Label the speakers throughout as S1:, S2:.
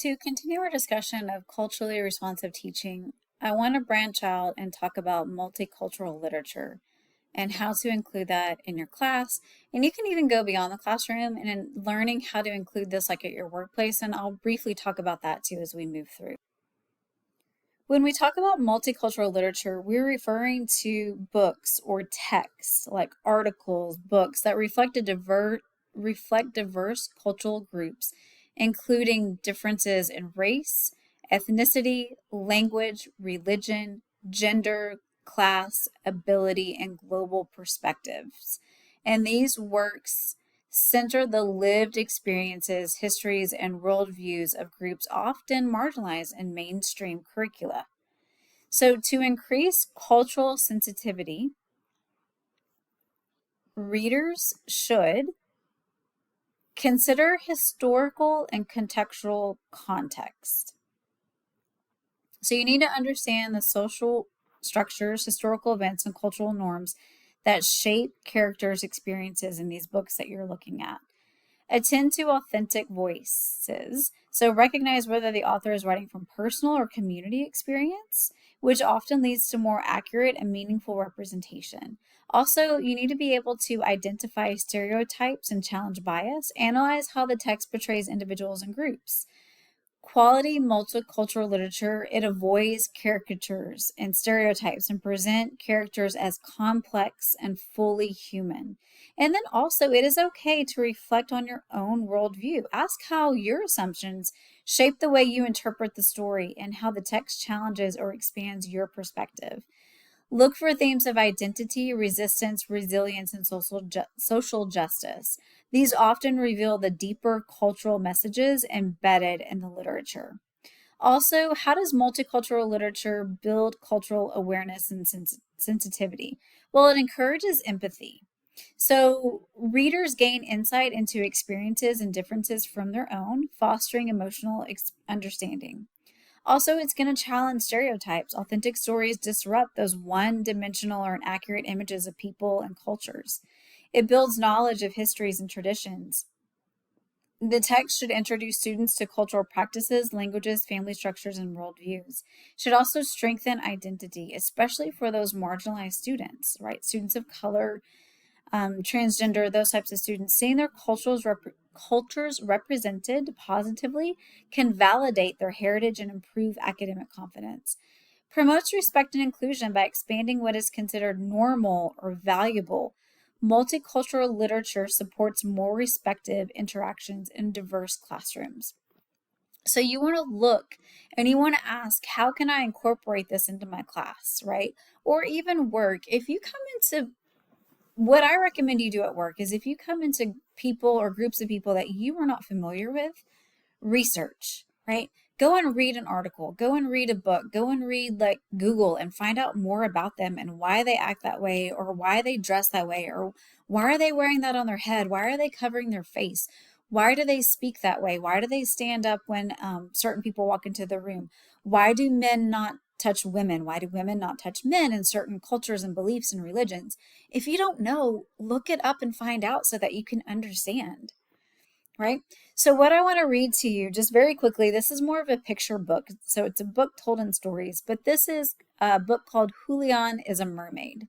S1: to continue our discussion of culturally responsive teaching, I want to branch out and talk about multicultural literature and how to include that in your class. And you can even go beyond the classroom and in learning how to include this like at your workplace. And I'll briefly talk about that too as we move through. When we talk about multicultural literature, we're referring to books or texts like articles, books that reflect diverse cultural groups, including differences in race, ethnicity, language, religion, gender, class, ability, and global perspectives. And these works center the lived experiences, histories, and worldviews of groups often marginalized in mainstream curricula. So, to increase cultural sensitivity, readers should consider historical and contextual context. So, you need to understand the social structures, historical events, and cultural norms that shape characters' experiences in these books that you're looking at. Attend to authentic voices. So recognize whether the author is writing from personal or community experience, which often leads to more accurate and meaningful representation. Also, you need to be able to identify stereotypes and challenge bias. Analyze how the text portrays individuals and groups. Quality multicultural literature, it avoids caricatures and stereotypes and present characters as complex and fully human. And then also, it is okay to reflect on your own worldview. Ask how your assumptions shape the way you interpret the story and how the text challenges or expands your perspective. Look for themes of identity, resistance, resilience, and social justice. These often reveal the deeper cultural messages embedded in the literature. Also, how does multicultural literature build cultural awareness and sensitivity? Well, it encourages empathy. So, readers gain insight into experiences and differences from their own, fostering emotional understanding. Also, it's going to challenge stereotypes. Authentic stories disrupt those one-dimensional or inaccurate images of people and cultures. It builds knowledge of histories and traditions. The text should introduce students to cultural practices, languages, family structures, and worldviews. It should also strengthen identity, especially for those marginalized students, right? Students of color, transgender, those types of students. Seeing their cultures represented positively can validate their heritage and improve academic confidence. Promotes respect and inclusion by expanding what is considered normal or valuable. Multicultural literature supports more respectful interactions in diverse classrooms. So you want to look and you want to ask, how can I incorporate this into my class, right? Or even work. If you come into what I recommend you do at work is if you come into people or groups of people that you are not familiar with, research, right? Go and read an article, go and read a book, go and read like Google and find out more about them and why they act that way or why they dress that way or why are they wearing that on their head? Why are they covering their face? Why do they speak that way? Why do they stand up when certain people walk into the room? Why do men not touch women? Why do women not touch men in certain cultures and beliefs and religions? If you don't know, look it up and find out so that you can understand, right? So what I want to read to you just very quickly, this is more of a picture book. So it's a book told in stories, but this is a book called Julian is a Mermaid.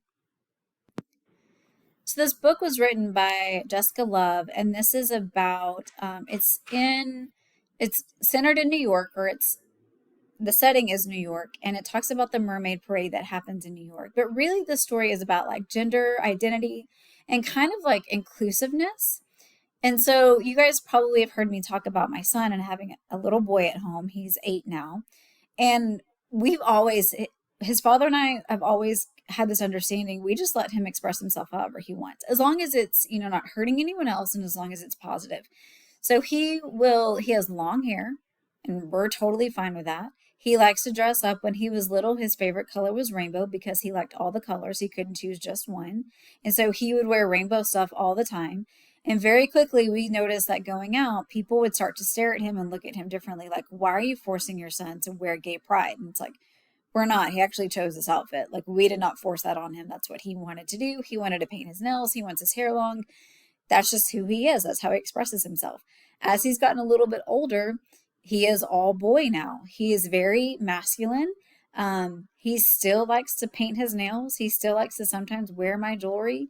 S1: So this book was written by Jessica Love, and this is about, it's centered in New York, or the setting is New York, and it talks about the mermaid parade that happens in New York. But really the story is about like gender identity and kind of like inclusiveness. And so you guys probably have heard me talk about my son and having a little boy at home. He's 8 now. And his father and I have always had this understanding. We just let him express himself however he wants, as long as it's, not hurting anyone else and as long as it's positive. So he has long hair and we're totally fine with that. He likes to dress up. When he was little, his favorite color was rainbow because he liked all the colors. He couldn't choose just one. And so he would wear rainbow stuff all the time. And very quickly, we noticed that going out, people would start to stare at him and look at him differently. Like, why are you forcing your son to wear gay pride? And it's like, we're not. He actually chose this outfit. Like, we did not force that on him. That's what he wanted to do. He wanted to paint his nails. He wants his hair long. That's just who he is. That's how he expresses himself. As he's gotten a little bit older, He is all boy now. He is very masculine. He still likes to paint his nails. He still likes to sometimes wear my jewelry.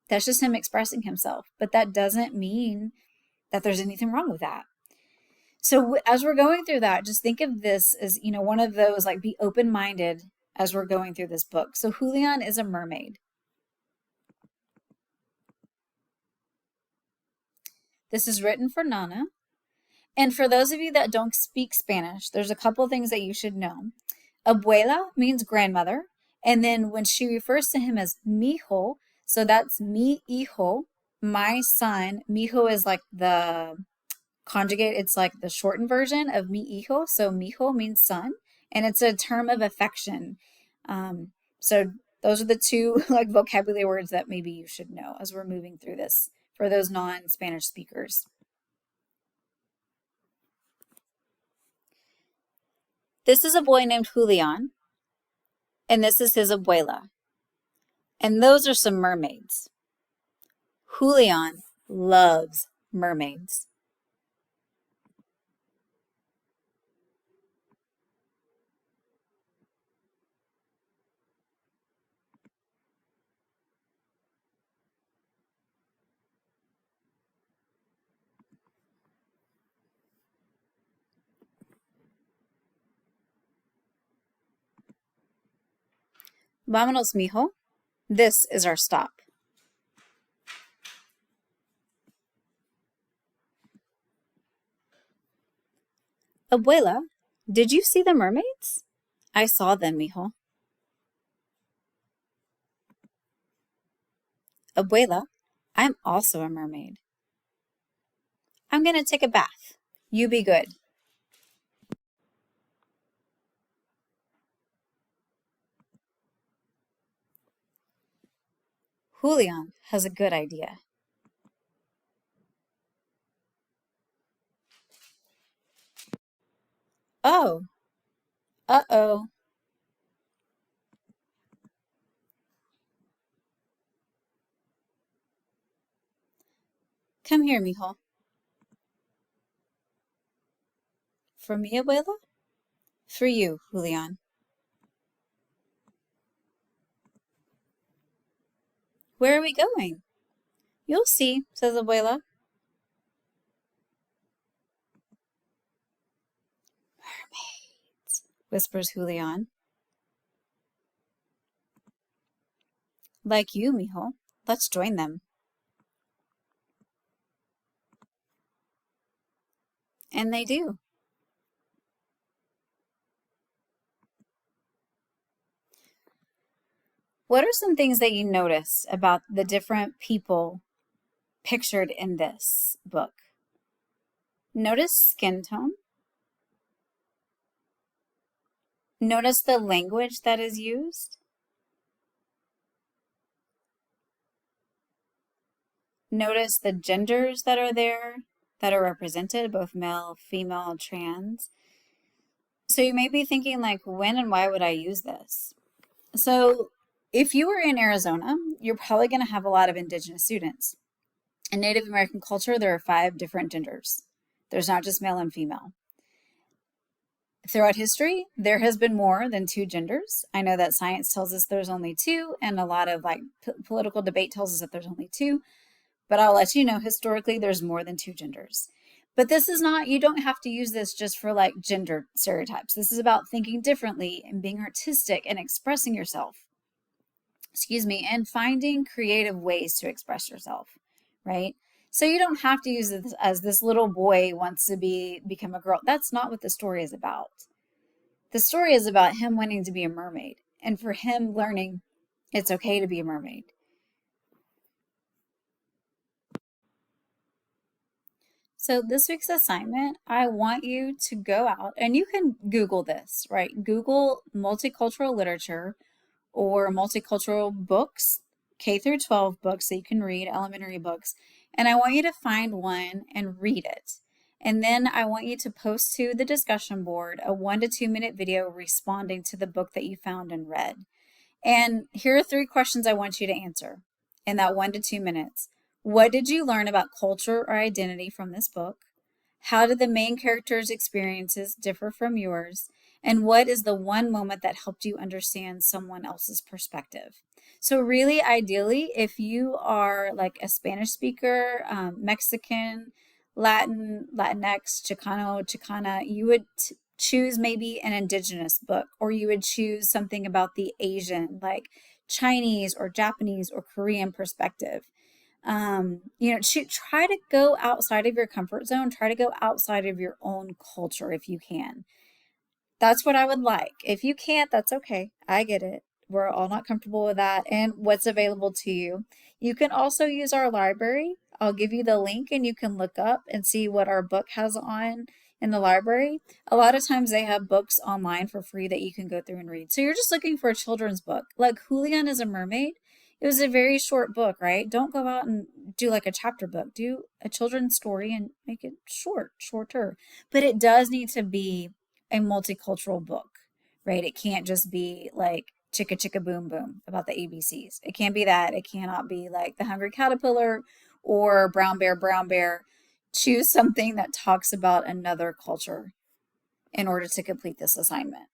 S1: That's just him expressing himself. But that doesn't mean that there's anything wrong with that. So as we're going through that, just think of this as, one of those, like, be open-minded as we're going through this book. So Julian is a mermaid. This is written for Nana. And for those of you that don't speak Spanish, there's a couple things that you should know. Abuela means grandmother. And then when she refers to him as mijo, so that's mi hijo, my son. Mijo is like the conjugate, it's like the shortened version of mi hijo. So mijo means son, and it's a term of affection. So those are the two like vocabulary words that maybe you should know as we're moving through this for those non-Spanish speakers. This is a boy named Julian, and this is his abuela. And those are some mermaids. Julian loves mermaids. Vámonos, mijo. This is our stop. Abuela, did you see the mermaids? I saw them, mijo. Abuela, I'm also a mermaid. I'm going to take a bath. You be good. Julian has a good idea. Oh, uh-oh. Come here, mijo. For me, abuela? For you, Julian. Where are we going? You'll see, says abuela. Mermaids, whispers Julian. Like you, mijo. Let's join them. And they do. What are some things that you noticed about the different people pictured in this book? Notice skin tone. Notice the language that is used. Notice the genders that are there, that are represented, both male, female, trans. So you may be thinking, like, when and why would I use this? So if you were in Arizona, you're probably going to have a lot of Indigenous students. In Native American culture, there are 5 different genders. There's not just male and female. Throughout history, there has been more than 2 genders. I know that science tells us there's only 2, and a lot of political debate tells us that there's only 2. But I'll let you know, historically, there's more than 2 genders. But this is not, you don't have to use this just for like gender stereotypes. This is about thinking differently and being artistic and expressing yourself. Excuse me, and finding creative ways to express yourself, right? So you don't have to use this as this little boy wants to become a girl. That's not what the story is about. The story is about him wanting to be a mermaid, and for him learning it's okay to be a mermaid. So this week's assignment, I want you to go out, and you can Google this, right? Google multicultural literature or multicultural books, K through 12 books that you can read, elementary books. And I want you to find one and read it. And then I want you to post to the discussion board a 1 to 2 minute video responding to the book that you found and read. And here are 3 questions I want you to answer in that 1 to 2 minutes. What did you learn about culture or identity from this book? How do the main character's experiences differ from yours? And what is the one moment that helped you understand someone else's perspective? So, really, ideally, if you are like a Spanish speaker, Mexican, Latin, Latinx, Chicano, Chicana, you would choose maybe an indigenous book, or you would choose something about the Asian, like Chinese or Japanese or Korean perspective. Try to go outside of your comfort zone, try to go outside of your own culture if you can. That's what I would like. If you can't, that's okay. I get it. We're all not comfortable with that and what's available to you. You can also use our library. I'll give you the link and you can look up and see what our book has on in the library. A lot of times they have books online for free that you can go through and read. So you're just looking for a children's book. Like Julian is a Mermaid. It was a very short book, right? Don't go out and do like a chapter book. Do a children's story and make it shorter. But it does need to be a multicultural book, right? It can't just be like Chicka Chicka Boom Boom about the ABCs. It can't be that. It cannot be like The Hungry Caterpillar or Brown Bear, Brown Bear. Choose something that talks about another culture in order to complete this assignment.